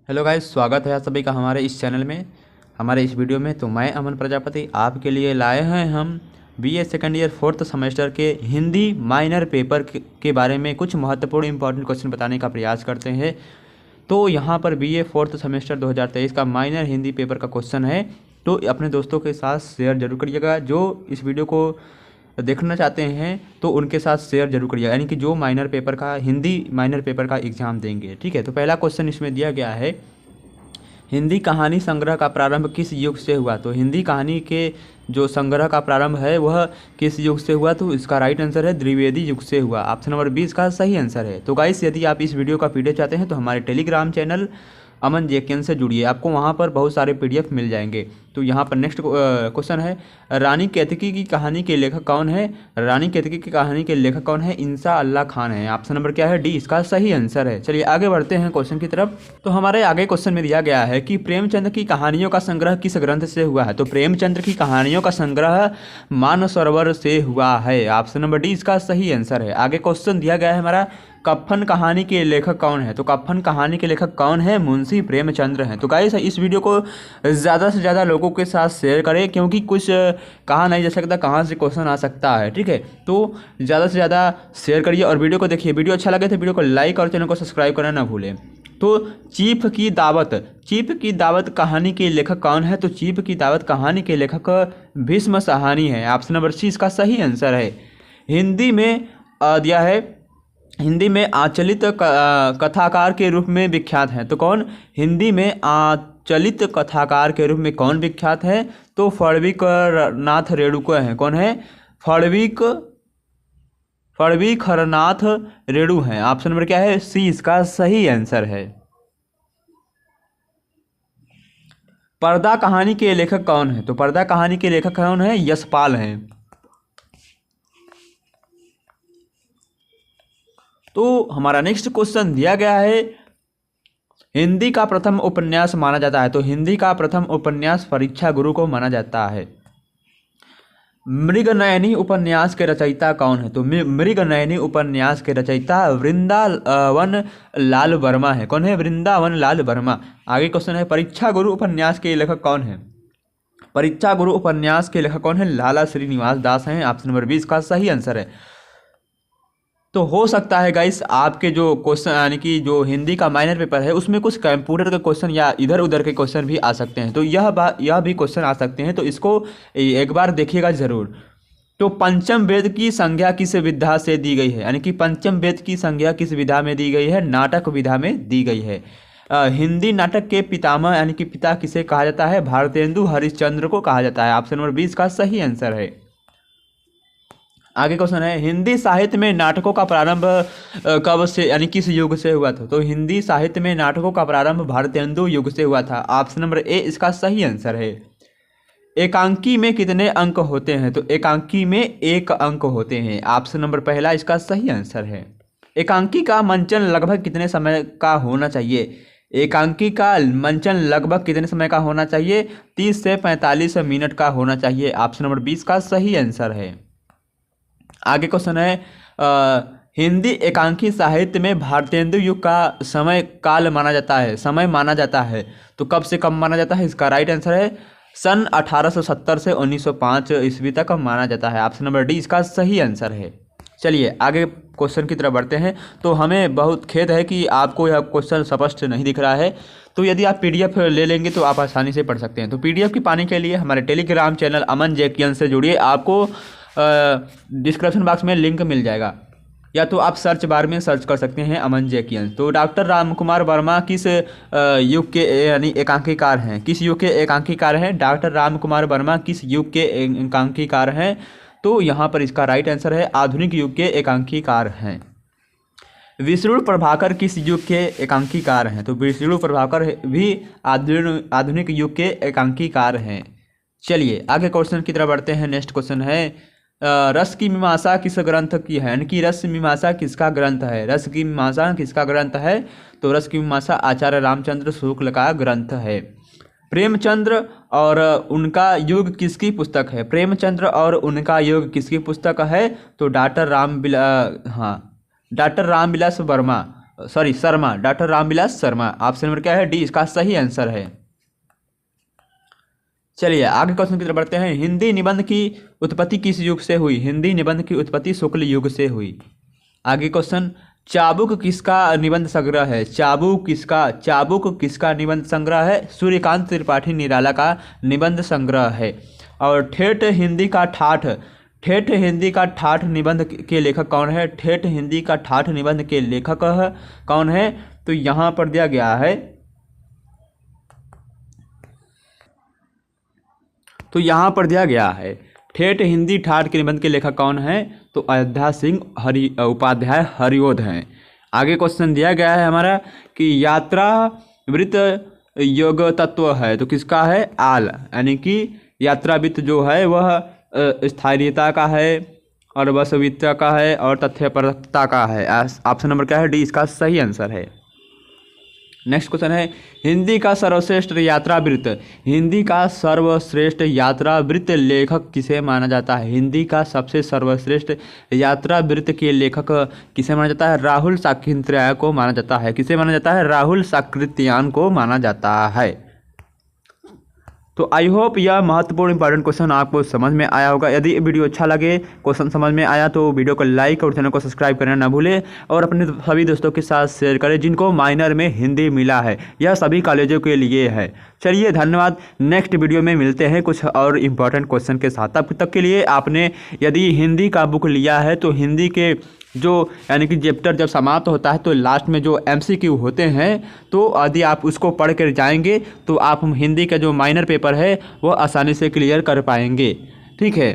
Hello guys, स्वागत है आप सभी का हमारे इस चैनल में, हमारे इस वीडियो में। तो मैं अमन प्रजापति आपके लिए लाए हैं हम BA second year fourth semester के हिंदी माइनर पेपर के बारे में कुछ महत्वपूर्ण इंपॉर्टेंट क्वेश्चन बताने का प्रयास करते हैं। तो यहाँ पर बीए फोर्थ सेमेस्टर 2023 का माइनर हिंदी पेपर का क्वेश्चन है, तो अपने दोस्तों के साथ शेयर जरूर करिएगा। जो इस वीडियो को देखना चाहते हैं तो उनके साथ शेयर जरूर करिएगा, यानी कि जो माइनर पेपर का हिंदी माइनर पेपर का एग्ज़ाम देंगे। ठीक है, तो पहला क्वेश्चन इसमें दिया गया है, हिंदी कहानी संग्रह का प्रारंभ किस युग से हुआ। तो हिंदी कहानी के जो संग्रह का प्रारंभ है वह किस युग से हुआ, तो इसका राइट आंसर है द्विवेदी युग से हुआ। ऑप्शन नंबर 20 का सही आंसर है। तो गाइस, यदि आप इस वीडियो का पीडीएफ चाहते हैं तो हमारे टेलीग्राम चैनल अमन जेकियन से जुड़िए, आपको वहाँ पर बहुत सारे पीडीएफ मिल जाएंगे। तो यहाँ पर नेक्स्ट क्वेश्चन है, रानी केतकी की कहानी के लेखक कौन है। रानी केतकी की कहानी के लेखक कौन है, इंसा अल्लाह खान है। ऑप्शन नंबर क्या है, डी इसका सही आंसर है। चलिए आगे बढ़ते हैं क्वेश्चन की तरफ। तो हमारे आगे क्वेश्चन में दिया गया है कि प्रेमचंद की कहानियों का संग्रह किस ग्रंथ से हुआ है। तो प्रेमचंद की कहानियों का संग्रह मानसरोवर से हुआ है। ऑप्शन नंबर डी इसका सही आंसर है। आगे क्वेश्चन दिया गया है हमारा, कफन कहानी के लेखक कौन है। तो कफन कहानी के लेखक कौन है, मुंशी प्रेमचंद्र हैं। तो गाइस, इस वीडियो को ज़्यादा से ज़्यादा लोगों के साथ शेयर करें, क्योंकि कुछ कहा नहीं जा सकता कहाँ से क्वेश्चन आ सकता है। ठीक है, तो ज़्यादा से ज़्यादा शेयर करिए और वीडियो को देखिए। वीडियो अच्छा लगे तो वीडियो को लाइक और चैनल को सब्सक्राइब करना ना भूलें। तो चीफ की दावत कहानी के लेखक कौन है। तो चीफ की दावत कहानी के लेखक भीष्म साहनी है। ऑप्शन नंबर सी इसका सही आंसर है। हिंदी में दिया है, हिंदी में आचलित कथाकार के रूप में विख्यात हैं। तो कौन, हिंदी में आचलित कथाकार के रूप में कौन विख्यात है। तो फड़वीकरनाथ रेणुका हैं। कौन है, फड़वीकरनाथ रेणु हैं। ऑप्शन नंबर क्या है, सी इसका सही आंसर है। पर्दा कहानी के लेखक कौन है। तो पर्दा कहानी के लेखक कौन है, यशपाल हैं। तो हमारा नेक्स्ट क्वेश्चन दिया गया है, हिंदी का प्रथम उपन्यास माना जाता है। तो हिंदी का प्रथम उपन्यास परीक्षा गुरु को माना जाता है। मृगनयनी उपन्यास के रचयिता कौन है। तो मृगनयनी उपन्यास के रचयिता वृंदावन लाल वर्मा है। कौन है, वृंदावन लाल वर्मा। आगे क्वेश्चन है, परीक्षा गुरु उपन्यास के लेखक कौन है। परीक्षा गुरु उपन्यास के लेखक कौन है, लाला श्रीनिवास दास हैं। ऑप्शन नंबर 20 का सही आंसर है। तो हो सकता है गाइस, आपके जो क्वेश्चन यानी कि जो हिंदी का माइनर पेपर है उसमें कुछ कंप्यूटर के क्वेश्चन या इधर उधर के क्वेश्चन भी आ सकते हैं। तो यह भी क्वेश्चन आ सकते हैं, तो इसको एक बार देखिएगा जरूर। तो पंचम वेद की संज्ञा किस विधा से दी गई है, यानी कि पंचम वेद की संज्ञा किस विधा में दी गई है, नाटक विधा में दी गई है। हिंदी नाटक के पितामह यानी कि पिता किसे कहा जाता है, भारतेंदु हरिश्चंद्र को कहा जाता है। ऑप्शन नंबर 20 का सही आंसर है। आगे क्वेश्चन है, हिंदी साहित्य में नाटकों का प्रारंभ कब से यानी किस युग से हुआ था। तो हिंदी साहित्य में नाटकों का प्रारंभ भारतेंदु युग से हुआ था। ऑप्शन नंबर ए इसका सही आंसर है। एकांकी में कितने अंक होते हैं। तो एकांकी में 1 अंक होते हैं। ऑप्शन नंबर पहला इसका सही आंसर है। एकांकी का मंचन लगभग कितने समय का होना चाहिए। एकांकी का मंचन लगभग कितने समय का होना चाहिए, 30 से 45 मिनट का होना चाहिए। ऑप्शन नंबर 20 का सही आंसर है। आगे क्वेश्चन है, हिंदी एकांकी साहित्य में भारतेंदु युग का समय काल माना जाता है, समय माना जाता है। तो कब से कब माना जाता है, इसका राइट आंसर है सन 1870 से 1905 ईस्वी तक माना जाता है। ऑप्शन नंबर डी इसका सही आंसर है। चलिए आगे क्वेश्चन की तरफ बढ़ते हैं। तो हमें बहुत खेद है कि आपको यह क्वेश्चन स्पष्ट नहीं दिख रहा है, तो यदि आप पीडीएफ ले लेंगे तो आप आसानी से पढ़ सकते हैं। तो पीडीएफ की पाने के लिए हमारे टेलीग्राम चैनल अमन जेकियन से जुड़िए, आपको डिस्क्रिप्शन बॉक्स में लिंक मिल जाएगा, या तो आप सर्च बार में सर्च कर सकते हैं अमन जेकियन। तो डॉक्टर रामकुमार वर्मा किस युग के यानी एकांकीकार हैं, किस युग के एकांकीकार हैं, डॉक्टर रामकुमार वर्मा किस युग के एकांकीकार हैं। तो यहाँ पर इसका राइट आंसर है आधुनिक युग के एकांकीकार हैं। विष्णु प्रभाकर किस युग के एकांकीकार हैं। तो विष्णु प्रभाकर भी आधुनिक युग के एकांकीकार हैं। चलिए आगे क्वेश्चन की तरफ बढ़ते हैं। नेक्स्ट क्वेश्चन है, रस की मीमांसा किस ग्रंथ की है, यानी कि रस मीमांसा किसका ग्रंथ है। रस की मीमांसा किसका ग्रंथ है। तो रस की मीमांसा आचार्य रामचंद्र शुक्ल का ग्रंथ है। प्रेमचंद्र और उनका युग किसकी पुस्तक है। प्रेमचंद्र और उनका युग किसकी पुस्तक है। तो doctor Ramvilas Verma Sharma, doctor Ramvilas Sharma. Option number क्या है? डी इसका सही आंसर है। चलिए आगे क्वेश्चन की तरफ बढ़ते हैं। हिंदी निबंध की उत्पत्ति किस युग से हुई? हिंदी निबंध की उत्पत्ति शुक्ल युग से हुई। आगे क्वेश्चन, चाबुक किसका निबंध संग्रह है? चाबुक किसका निबंध संग्रह है? सूर्यकांत त्रिपाठी निराला का निबंध संग्रह है। और ठेठ हिंदी का ठाठ निबंध के लेखक कौन है? ठेठ हिंदी का ठाठ निबंध के लेखक कौन है? तो यहाँ पर दिया गया है, ठेठ हिंदी ठाठ के निबंध के लेखक कौन है? तो अयोध्या सिंह उपाध्याय हरिओध हैं। आगे क्वेश्चन दिया गया है हमारा कि यात्रा वृत्त योग तत्व है, तो किसका है? आल, यानी कि यात्रा वृत्त जो है वह स्थायीता का है और वास्तविकता का है और तथ्यपरकता का है। ऑप्शन नंबर क्या है? डी इसका सही आंसर है। नेक्स्ट क्वेश्चन है, हिंदी का सर्वश्रेष्ठ यात्रा वृत्त लेखक किसे माना जाता है? हिंदी का सबसे सर्वश्रेष्ठ यात्रा वृत्त के लेखक किसे माना जाता है? राहुल साकृत्यायन को माना जाता है। किसे माना जाता है? राहुल साकृत्यायन को माना जाता है। तो आई होप यह महत्वपूर्ण इंपॉर्टेंट क्वेश्चन आपको समझ में आया होगा। यदि वीडियो अच्छा लगे, क्वेश्चन समझ में आया तो वीडियो को लाइक और चैनल को सब्सक्राइब करना ना भूलें और अपने सभी दोस्तों के साथ शेयर करें जिनको माइनर में हिंदी मिला है। यह सभी कॉलेजों के लिए है। चलिए धन्यवाद। नेक्स्ट वीडियो में मिलते हैं कुछ और इम्पोर्टेंट क्वेश्चन के साथ। तब तक के लिए आपने यदि हिंदी का बुक लिया है तो हिंदी के जो यानी कि चैप्टर जब समाप्त होता है तो लास्ट में जो MCQ होते हैं, तो यदि आप उसको पढ़ कर जाएंगे तो आप हिंदी का जो माइनर पेपर है वो आसानी से क्लियर कर पाएंगे। ठीक है।